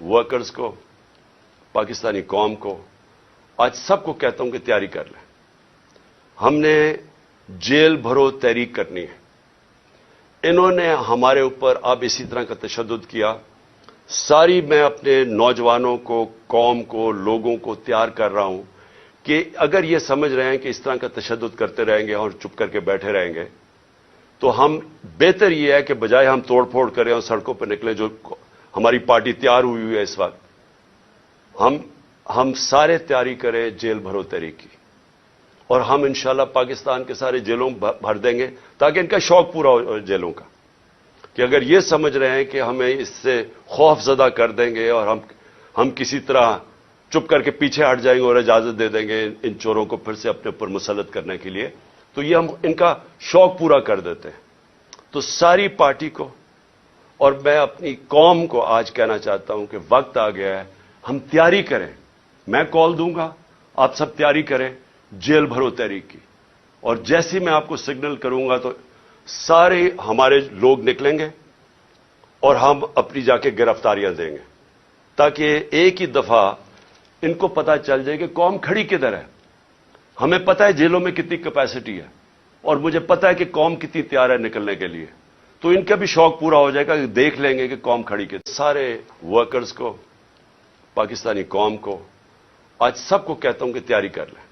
Workers को, पाकिस्तानी कौम को, आज सबको कहता हूं कि तैयारी कर लें। हमने जेल भरो तहरीक करनी है। इन्होंने हमारे ऊपर अब इसी तरह का तशद्दुद किया। मैं अपने नौजवानों को, कौम को, लोगों को तैयार कर रहा हूं कि अगर ये समझ रहे हैं कि इस तरह का तशद्दुद करते रहेंगे और चुप करके बैठे रहेंगे, तो हम बेहतर यह है कि बजाय हम तोड़ फोड़ करें और सड़कों पर निकले, जो हमारी पार्टी तैयार हुई है इस वक्त, हम सारे तैयारी करें जेल भरो तहरीक की, और हम इंशाल्लाह पाकिस्तान के सारे जेलों भर देंगे ताकि इनका शौक पूरा हो जेलों का, कि अगर ये समझ रहे हैं कि हमें इससे खौफजदा कर देंगे और हम किसी तरह चुप करके पीछे हट जाएंगे और इजाजत दे देंगे इन चोरों को फिर से अपने ऊपर मुसल्लत करने के लिए, तो ये हम इनका शौक पूरा कर देते हैं। तो सारी पार्टी को और मैं अपनी कौम को आज कहना चाहता हूं कि वक्त आ गया है, हम तैयारी करें। मैं कॉल दूंगा, आप सब तैयारी करें जेल भरो तहरीक की, और जैसे ही मैं आपको सिग्नल करूंगा तो सारे हमारे लोग निकलेंगे और हम अपनी जाके गिरफ्तारियां देंगे, ताकि एक ही दफा इनको पता चल जाए कि कौम खड़ी किधर है। हमें पता है जेलों में कितनी कैपेसिटी है, और मुझे पता है कि कौम कितनी तैयार है निकलने के लिए, तो इनका भी शौक पूरा हो जाएगा कि देख लेंगे कि कौम खड़ी किधर। सारे वर्कर्स को, पाकिस्तानी कौम को, आज सबको कहता हूं कि तैयारी कर लें।